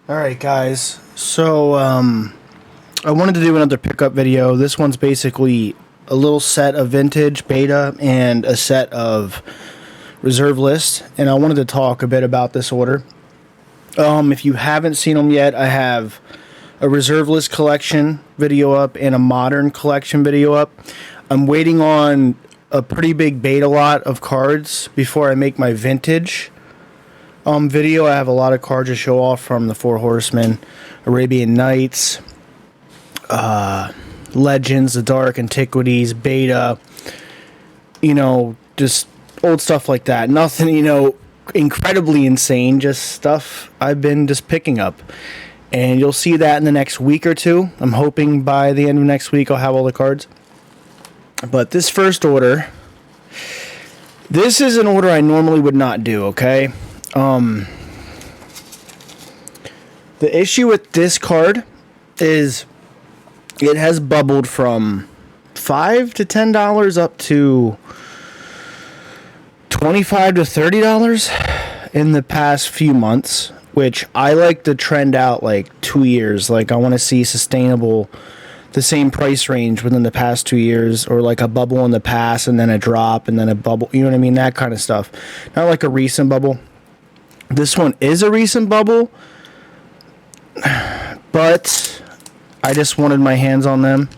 Alright guys, so I wanted to do another pickup video. This one's basically a little set of vintage beta and a set of reserve list, and I wanted to talk a bit about this order. If you haven't seen them yet, I have a reserve list collection video up and a modern collection video up. I'm waiting on a pretty big beta lot of cards before I make my vintage video. I have a lot of cards to show off from the Four Horsemen, Arabian Nights, Legends, the Dark Antiquities, Beta, just old stuff like that. Nothing, incredibly insane, just stuff I've been just picking up. And you'll see that in the next week or two. I'm hoping by the end of next week I'll have all the cards. But this first order, this is an order I normally would not do, okay? The issue with this card is it has bubbled from $5 to $10 up to $25 to $30 in the past few months, which I like to trend out like 2 years. Like, I want to see sustainable, the same price range within the past 2 years, or like a bubble in the past and then a drop and then a bubble, you know what I mean? That kind of stuff. Not like a recent bubble. This one is a recent bubble, but I just wanted my hands on them.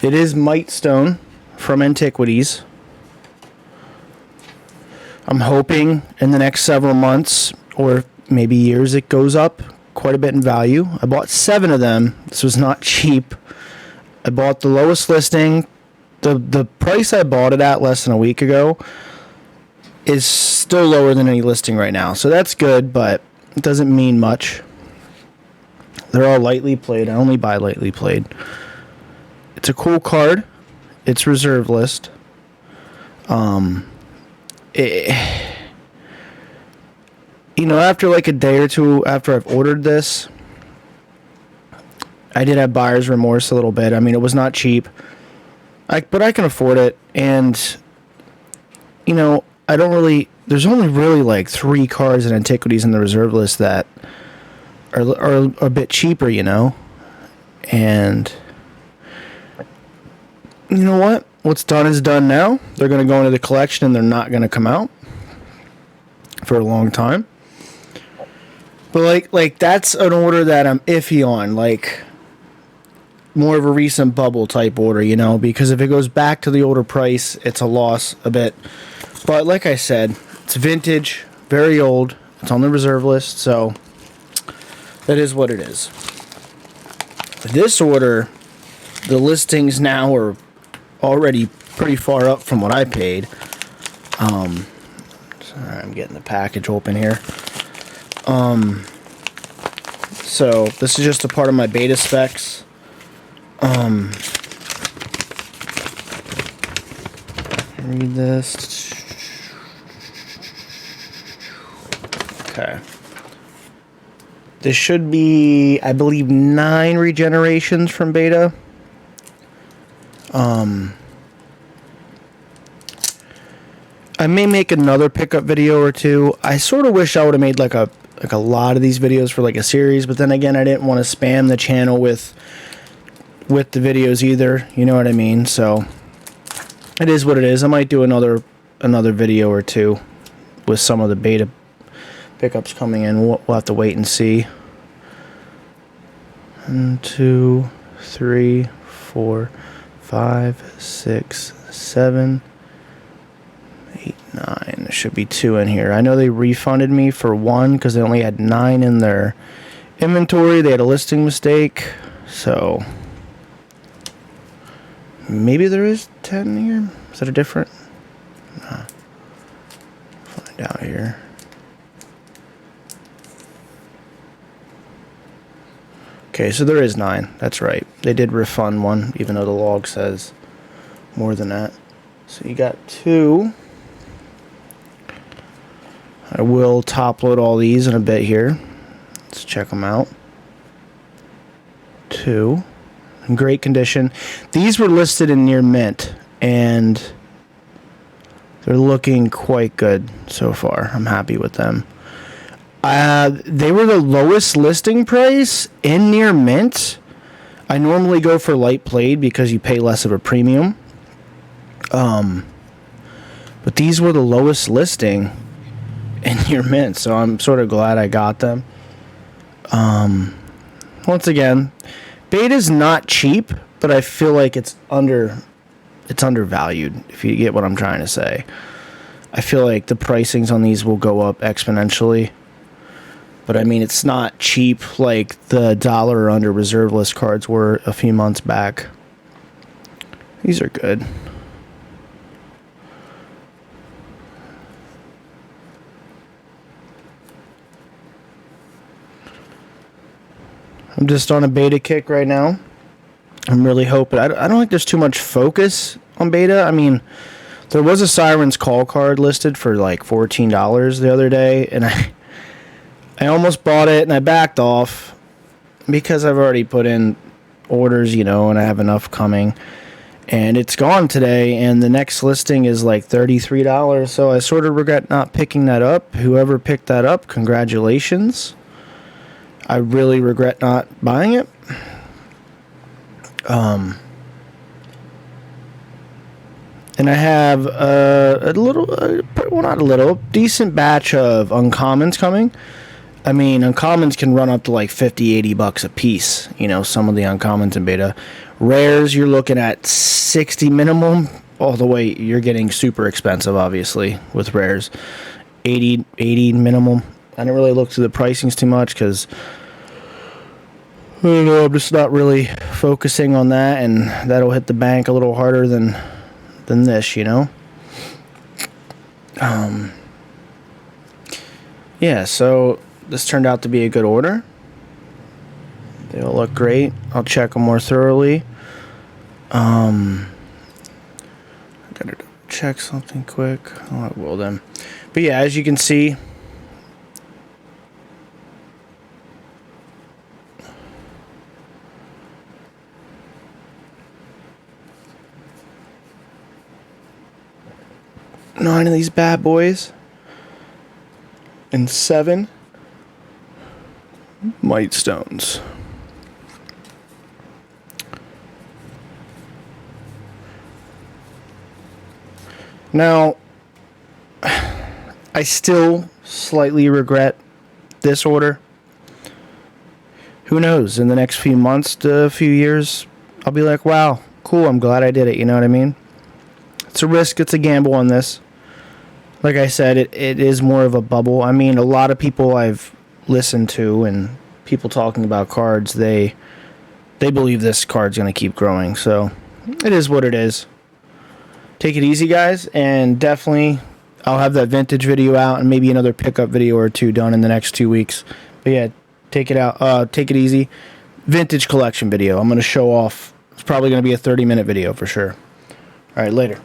It is Mightstone from Antiquities. I'm hoping in the next several months or maybe years it goes up quite a bit in value. I bought 7 of them. This was not cheap. I bought the lowest listing. The price I bought it at less than a week ago is still lower than any listing right now. So that's good, but it doesn't mean much. They're all lightly played. I only buy lightly played. It's a cool card. It's reserve list. After like a day or two after I've ordered this, I did have buyer's remorse a little bit. I mean, it was not cheap. But I can afford it, and I don't really. There's only really like 3 cards and Antiquities in the reserve list that are a bit cheaper, and you know what? What's done is done now. They're going to go into the collection, and they're not going to come out for a long time. But like that's an order that I'm iffy on. Like, more of a recent bubble type order, because if it goes back to the older price, it's a loss a bit. But like I said, it's vintage, very old. It's on the reserve list, so that is what it is. This order, the listings now are already pretty far up from what I paid. Sorry, I'm getting the package open here. So this is just a part of my beta specs. Read this. Okay. This should be, I believe, 9 regenerations from beta. I may make another pickup video or two. I sort of wish I would have made like a lot of these videos for like a series, but then again, I didn't want to spam the channel with the videos either, you know what I mean? So it is what it is. I might do another video or two with some of the beta pickups coming in. We'll have to wait and see. 1, 2, 3, 4, 5, 6, 7, 8, 9. There should be 2 in here. I know they refunded me for 1 because they only had 9 in their inventory. They had a listing mistake, so maybe there is 10 here. Is that a different? Nah. Find out here. Okay, so there is 9. That's right. They did refund 1, even though the log says more than that. So you got 2. I will top load all these in a bit here. Let's check them out. 2. In great condition. These were listed in near mint, and They're looking quite good so far. I'm happy with them. They were the lowest listing price in near mint. I normally go for light played because you pay less of a premium. But these were the lowest listing in near mint, so I'm sort of glad I got them. Once again, beta's not cheap, but I feel like it's undervalued, if you get what I'm trying to say. I feel like the pricings on these will go up exponentially. But I mean, it's not cheap like the dollar or under reserve list cards were a few months back. These are good. I'm just on a beta kick right now. I'm really hoping. I don't think there's too much focus on beta. I mean, there was a Siren's Call card listed for like $14 the other day, and I almost bought it and I backed off because I've already put in orders, and I have enough coming. And it's gone today, and the next listing is like $33, so I sort of regret not picking that up. Whoever picked that up, congratulations. I really regret not buying it. And I have decent batch of uncommons coming. I mean, uncommons can run up to like $50-$80 a piece, some of the uncommons in beta. Rares, you're looking at 60 minimum, all the way, you're getting super expensive, obviously, with rares. 80 minimum. I didn't really look through the pricings too much, because I don't know, I'm just not really focusing on that, and that'll hit the bank a little harder than this, Yeah, so this turned out to be a good order. They all look great. I'll check them more thoroughly. I gotta check something quick. Oh, I will then. But yeah, as you can see, nine of these bad boys and 7 Might Stones. Now, I still slightly regret this order. Who knows? In the next few months to a few years, I'll be like, wow, cool, I'm glad I did it. You know what I mean? It's a risk. It's a gamble on this. Like I said, it is more of a bubble. I mean, a lot of people I've listened to and people talking about cards, they believe this card's going to keep growing. So it is what it is. Take it easy, guys, and definitely I'll have that vintage video out and maybe another pickup video or two done in the next 2 weeks. But yeah, take it easy. Vintage collection video. I'm going to show off. It's probably going to be a 30-minute video for sure. All right, later.